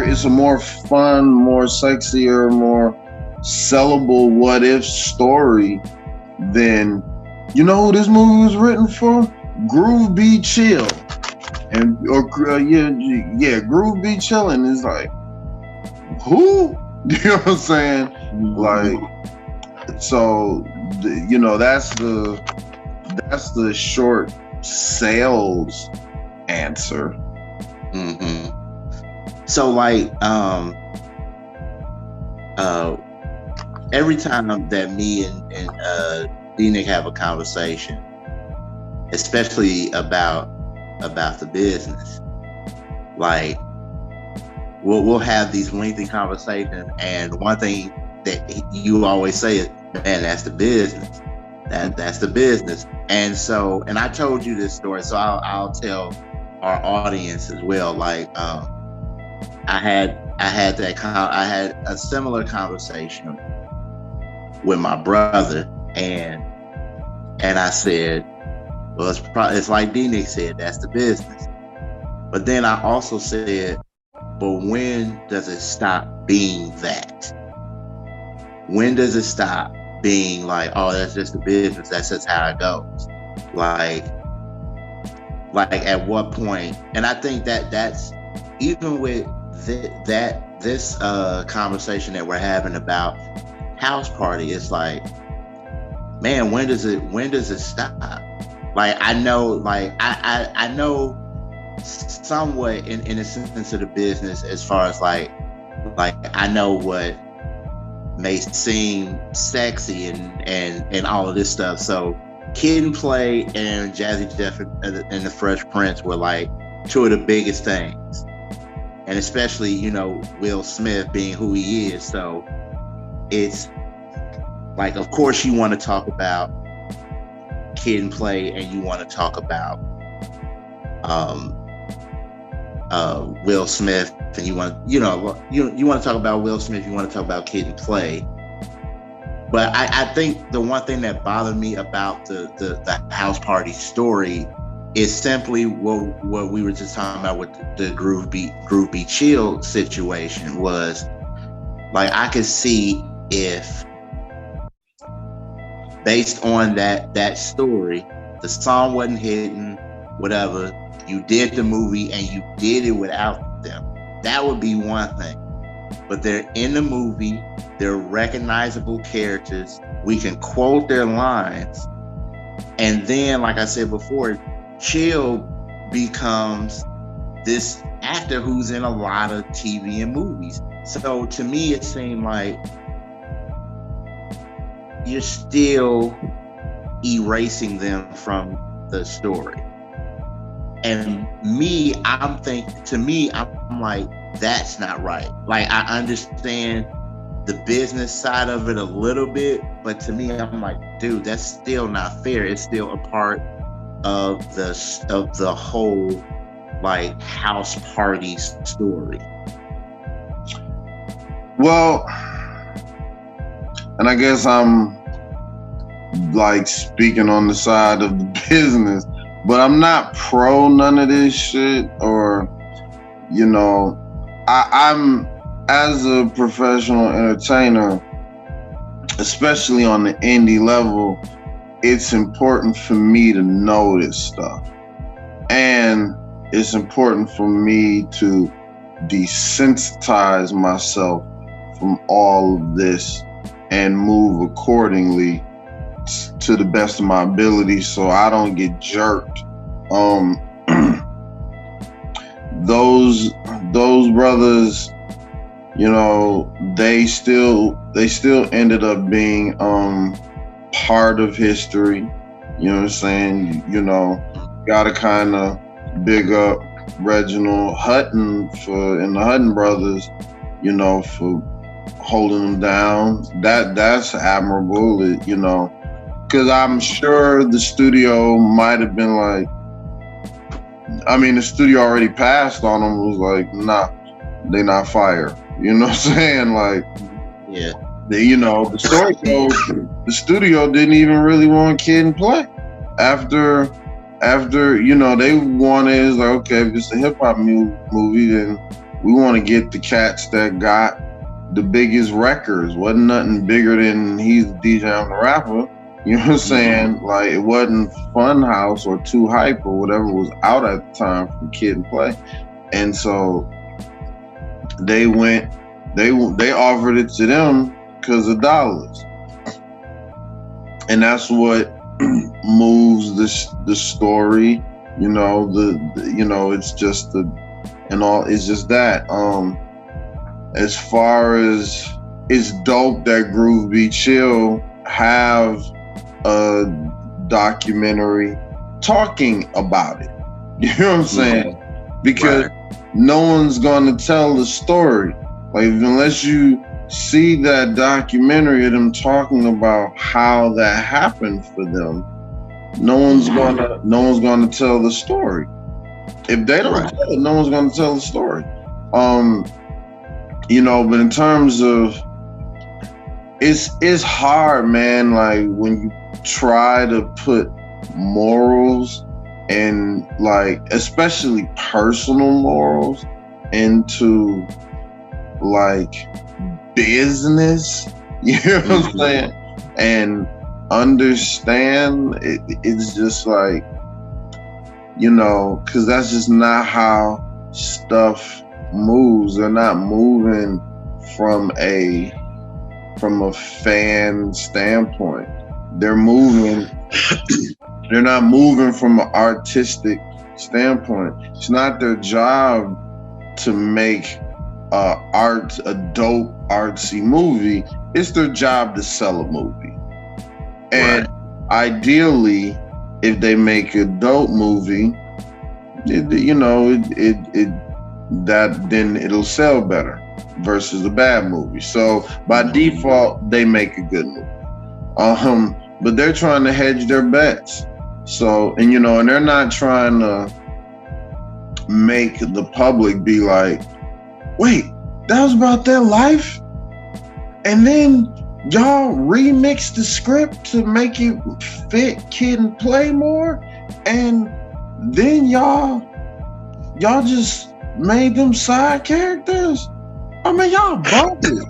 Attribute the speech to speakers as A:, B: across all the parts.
A: it's a more fun, more sexier, more sellable what if story than, you know who this movie was written for? Groove Be Chill. And Groove Be Chillin' is like, who? You know what I'm saying? Like, so that's the short sales answer.
B: Mm-hmm. So like every time that me and D-Nick have a conversation, especially about the business, like we'll have these lengthy conversations, and one thing that you always say is, man, that's the business. That's the business. And so, and I told you this story, so I'll tell our audience as well. Like, I had a similar conversation with my brother, and I said, well, it's like D-Nick said, that's the business. But then I also said, but when does it stop being that? When does it stop being like, oh, that's just the business, that's just how it goes? Like at what point? And I think that's even with this conversation that we're having about house party, it's like, man, when does it stop? Like, I know somewhat in a sense of the business, as far as like I know what may seem sexy and all of this stuff. So Kid and Play and Jazzy Jeff and the Fresh Prince were like two of the biggest things. And especially, Will Smith being who he is. So it's like, of course you want to talk about Kid and Play, and you want to talk about Will Smith, and you want to talk about Will Smith, you want to talk about Kid and Play. But I think the one thing that bothered me about the house party story is simply what we were just talking about with the Groove Be Chill situation. Was like, I could see if, based on that story, the song wasn't hitting, whatever, you did the movie and you did it without them, that would be one thing. But they're in the movie, they're recognizable characters, we can quote their lines, and then, like I said before, Chill becomes this actor who's in a lot of TV and movies. So to me, it seemed like you're still erasing them from the story. And I'm like, that's not right. Like, I understand the business side of it a little bit, but to me, I'm like, dude, that's still not fair. It's still a part of the whole like house party story.
A: Well, and I guess I'm like speaking on the side of the business, but I'm not pro none of this shit. Or, I'm, as a professional entertainer, especially on the indie level, it's important for me to know this stuff. And it's important for me to desensitize myself from all of this and move accordingly to the best of my ability, so I don't get jerked. Those brothers, they still ended up being part of history. You know what I'm saying? Gotta kind of big up Reginald Hutton and the Hutton brothers, for holding them down. That's admirable, because I'm sure the studio might have been like, the studio already passed on them, was like, nah, they not fired. You know what I'm saying? Like,
B: yeah.
A: The story goes, the studio didn't even really want Kid and Play. After they wanted, it's like, okay, if it's a hip hop movie, then We want to get the cats that got the biggest records. Wasn't nothing bigger than he's the DJ, I'm the rapper. You know what I'm saying? Like, it wasn't Funhouse or Too Hype or whatever was out at the time from Kid and Play. And so they offered it to them because of dollars. And that's what moves the story. You know, it's just it's just that. As far as, it's dope that Groove Be Chill have a documentary talking about it. You know what I'm saying? Because no one's gonna tell the story. Like, unless you see that documentary of them talking about how that happened for them, no one's gonna tell the story. If they don't tell it, no one's gonna tell the story. You know, but in terms of, it's hard, man. Like, when you try to put morals and, like, especially personal morals into, like, business, you know what I'm saying? And understand it's just like, you know, because that's just not how stuff moves. They're not moving from a fan standpoint. They're not moving from an artistic standpoint. It's not their job to make a dope artsy movie. It's their job to sell a movie. And ideally, if they make a dope movie, then it'll sell better versus a bad movie. So by default, they make a good movie. But they're trying to hedge their bets. So, and they're not trying to make the public be like, wait, that was about their life? And then y'all remixed the script to make it fit Kid and Play more? And then y'all just made them side characters? I mean, y'all bogus.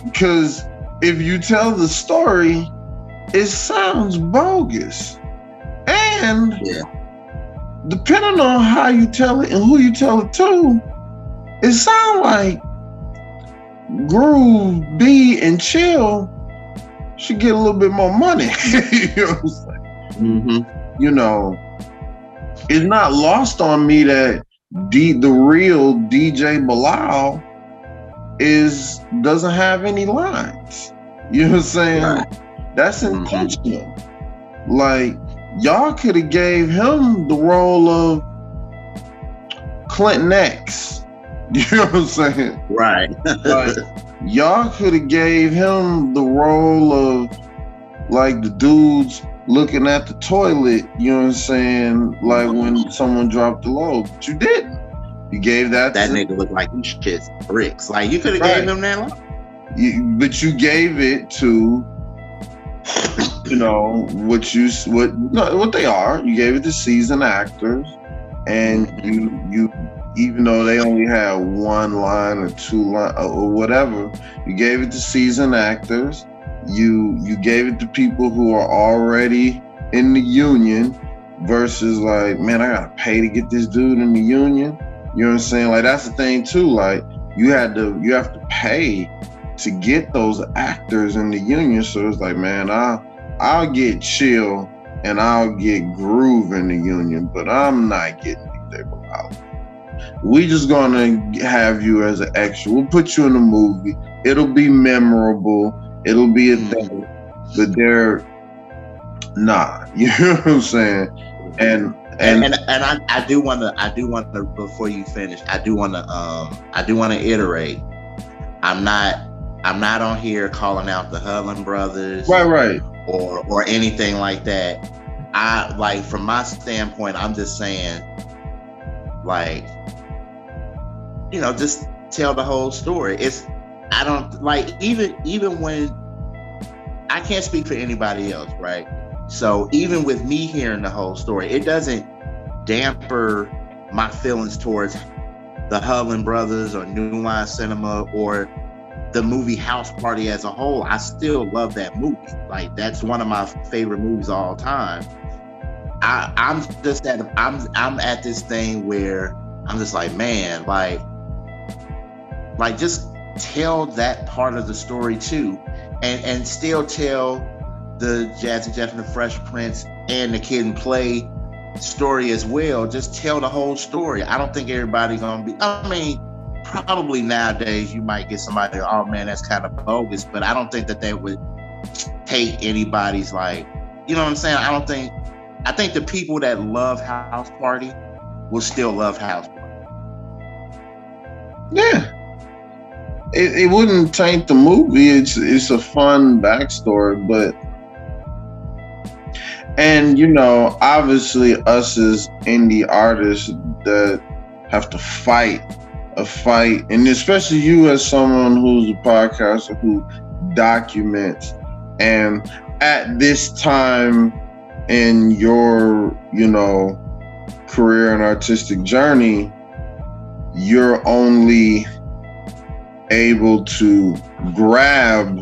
A: Because if you tell the story, it sounds bogus. And depending on how you tell it and who you tell it to, it sounds like Groove, B, and Chill should get a little bit more money. You know what I'm saying? It's not lost on me that the real DJ Bilal doesn't have any lines. You know what I'm saying? Right. That's intentional. Like, y'all could have gave him the role of Clinton X. You know what I'm saying? Right. Like, y'all could have gave him the role of, like, the dudes looking at the toilet, you know what I'm saying? Like, when someone dropped the load. But you didn't. You gave that
B: nigga looked like he shit's bricks. Like, you could have gave him that line.
A: But you gave it to, what they are. You gave it to seasoned actors, and you even though they only had one line or two line or whatever, you gave it to seasoned actors. You gave it to people who are already in the union versus like, man, I gotta pay to get this dude in the union. You know what I'm saying? Like, that's the thing too. Like, you have to pay to get those actors in the union. So it's like, man, I'll get Chill and I'll get Groove in the union, but I'm not getting DJ Bilal. We just gonna have you as an extra. We'll put you in a movie. It'll be memorable. It'll be a thing. But they're nah. You know what I'm saying? And
B: I do want to before you finish, I do want to iterate. I'm not on here calling out the Hudlin brothers,
A: right,
B: or anything like that. I, like, from my standpoint, I'm just saying, like, just tell the whole story. I don't like, even when I can't speak for anybody else, right? So even with me hearing the whole story, it doesn't damper my feelings towards the Hudlin Brothers or New Line Cinema or the movie House Party as a whole, I still love that movie. Like, that's one of my favorite movies of all time. I'm at this thing where I'm just like, man, like just tell that part of the story too, and still tell the Jazzy Jeff and the Fresh Prince and the Kid and Play story as well. Just tell the whole story. I don't think everybody's gonna be. I mean, probably nowadays you might get somebody, oh man, that's kind of bogus, but I don't think that they would take anybody's, like, you know what I'm saying? I think the people that love House Party will still love House Party.
A: Yeah. It wouldn't taint the movie. It's a fun backstory, but, and you know, obviously us as indie artists that have to fight a fight, and especially you as someone who's a podcaster who documents, and at this time in your, you know, career and artistic journey, you're only able to grab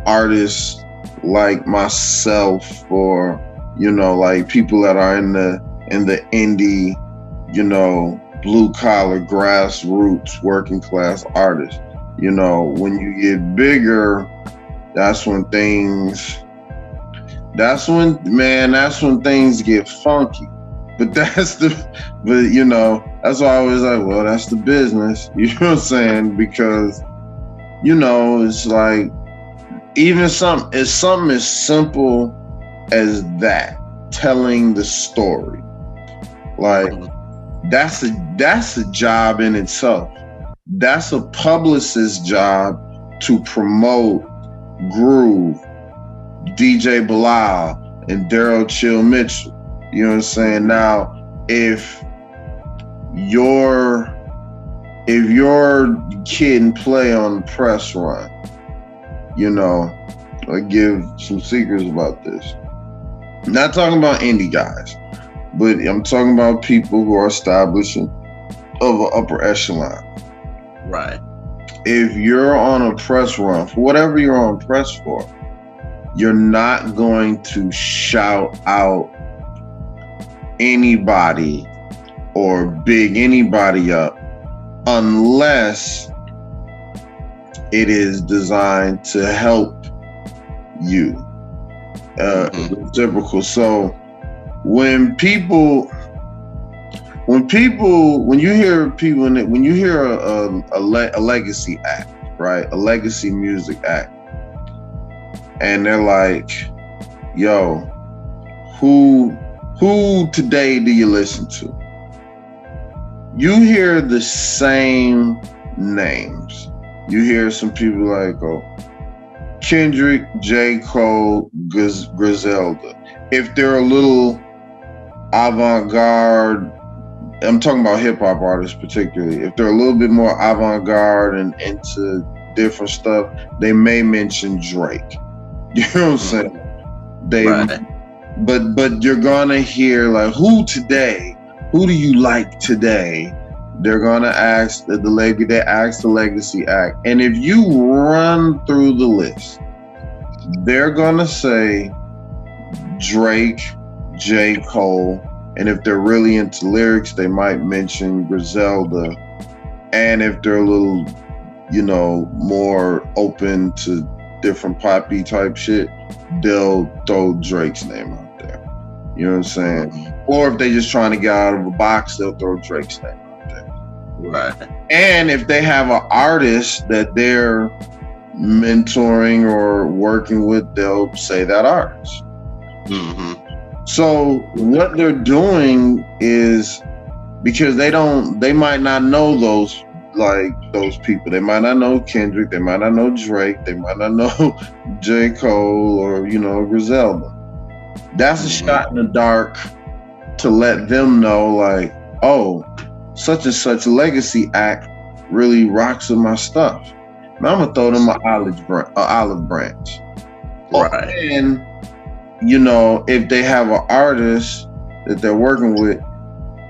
A: artists like myself, or, you know, like people that are in the indie, you know, blue collar, grassroots, working class artists. You know, when you get bigger, that's when things get funky. But you know, that's why I was like, well, that's the business. You know what I'm saying? Because, you know, it's like, even something as simple as that, telling the story, like, that's a job in itself. That's a publicist's job to promote Groove, DJ Bilal, and Daryl Chill Mitchell. You know what I'm saying? Now, if your Kid and Play on the press run, you know, I give some secrets about this. I'm not talking about indie guys, but I'm talking about people who are establishing of an upper echelon.
B: Right.
A: If you're on a press run, for whatever you're on press for, you're not going to shout out anybody or big anybody up unless it is designed to help you. Reciprocal. So when you hear a legacy act, right? A legacy music act, and they're like, yo, who today do you listen to? You hear the same names. You hear some people like, oh, Kendrick, J. Cole, Griselda. If they're a little avant-garde, I'm talking about hip-hop artists particularly, if they're a little bit more avant-garde and into different stuff, they may mention Drake. You know what I'm saying?
B: Right.
A: But you're gonna hear like, who do you like today? They're gonna ask the legacy act. And if you run through the list, they're gonna say Drake, J. Cole, and if they're really into lyrics, they might mention Griselda. And if they're a little, you know, more open to different poppy type shit, they'll throw Drake's name out there. You know what I'm saying? Or if they just trying to get out of a box, they'll throw Drake's name out there.
B: Right.
A: And if they have an artist that they're mentoring or working with, they'll say that artist.
B: Mm-hmm.
A: So what they're doing is, because they might not know those people. They might not know Kendrick, they might not know Drake, they might not know J. Cole or, you know, Griselda. That's a shot in the dark to let them know, like, oh, such and such legacy act really rocks with my stuff. Now I'm gonna throw them an olive branch.
B: Right.
A: And, you know, if they have an artist that they're working with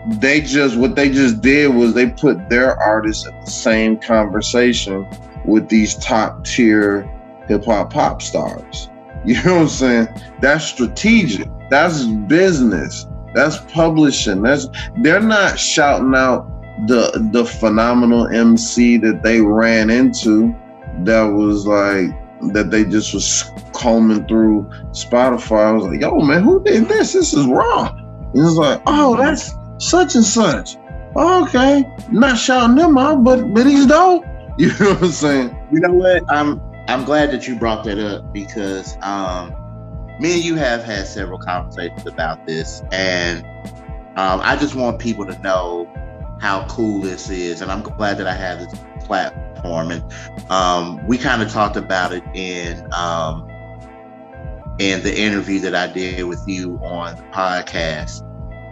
A: what they just did was they put their artists in the same conversation with these top tier hip hop pop stars. You know what I'm saying? That's strategic. That's business. That's publishing. They're not shouting out the phenomenal MC that they ran into that was like that they just was combing through Spotify. I was like, yo, man, who did this? This is wrong. And it's like, oh, that's such and such. Okay. Not shouting them out, but he's dope. You know what I'm saying?
B: You know what? I'm glad that you brought that up because me and you have had several conversations about this, and I just want people to know how cool this is, and I'm glad that I have this platform. And we kind of talked about it in the interview that I did with you on the podcast.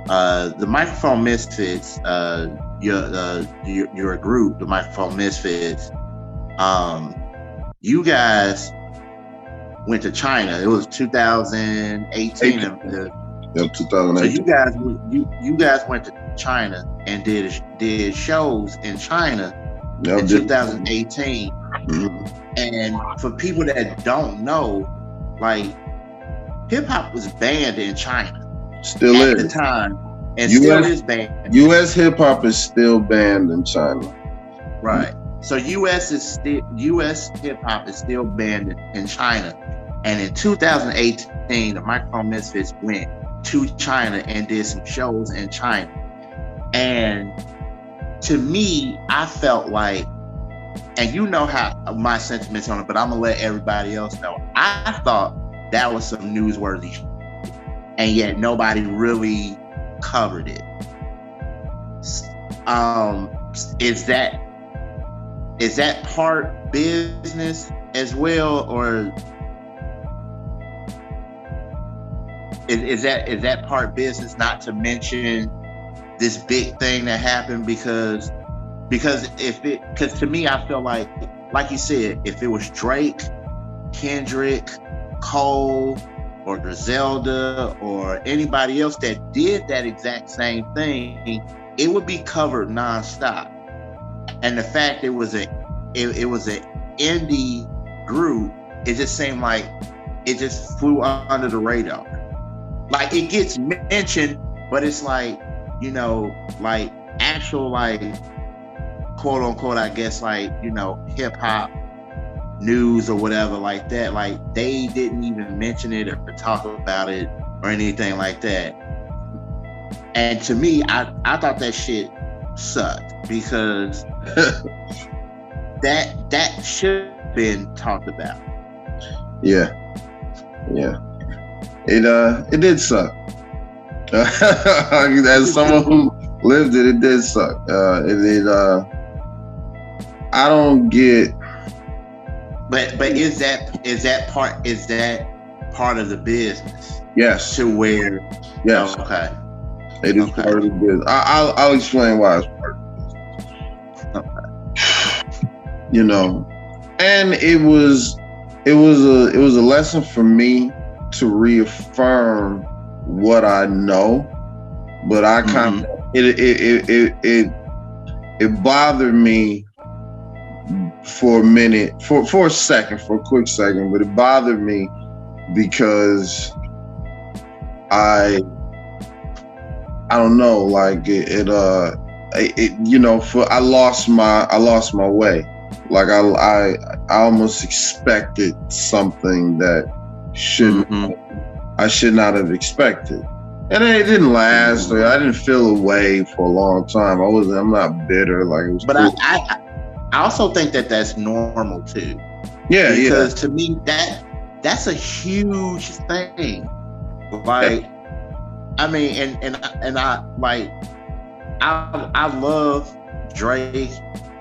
B: The Microphone Misfits, your group, the Microphone Misfits, you guys went to China. It was 2018.
A: Yep, 2018.
B: So you guys went to China and did shows in China in 2018. Mm-hmm. And for people that don't know, like, hip hop was banned in China.
A: Still
B: at
A: is
B: the time, and still is banned.
A: U.S. hip hop is still banned in China.
B: Right. So U.S. hip hop is still banned in China. And in 2018, the Microphone Misfits went to China and did some shows in China. And to me, I felt like, and you know how my sentiments on it, but I'm gonna let everybody else know. I thought that was some newsworthy shit, and yet nobody really covered it. Is that part business as well, or is that part business? Not to mention this big thing that happened because to me, I feel like you said, if it was Drake, Kendrick, Cole, or Griselda, or anybody else that did that exact same thing, it would be covered nonstop. And the fact it was an indie group, it just seemed like it just flew under the radar. Like, it gets mentioned, but it's like, you know, like actual, like, quote unquote, I guess, like, you know, hip hop news or whatever like that. Like, they didn't even mention it or talk about it or anything like that. And to me, I thought that shit sucked because that should have been talked about.
A: Yeah. It did suck. As someone who lived it did suck. I don't get.
B: But is that part of the business?
A: Yes.
B: To where?
A: Yes.
B: Okay.
A: It is part of the business. I'll explain why it's part of the business.
B: Okay.
A: You know, and it was a lesson for me to reaffirm what I know, but I kind of it bothered me for a minute, for a quick second, but it bothered me because I don't know, like it you know, I lost my way. Like I almost expected something that I should not have expected. And it didn't last. I didn't feel away for a long time. I'm not bitter. Like, it was
B: but
A: cool.
B: I also think that that's normal too.
A: Yeah,
B: because to me that's a huge thing. Like, yeah. I mean, and I like I love Drake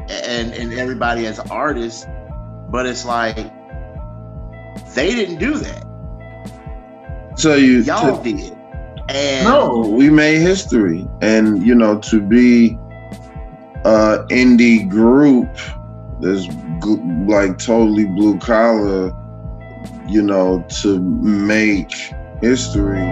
B: and everybody as artists, but it's like they didn't do that.
A: So
B: y'all did. And
A: no, we made history, and you know, to be indie group that's like totally blue collar, you know, to make history.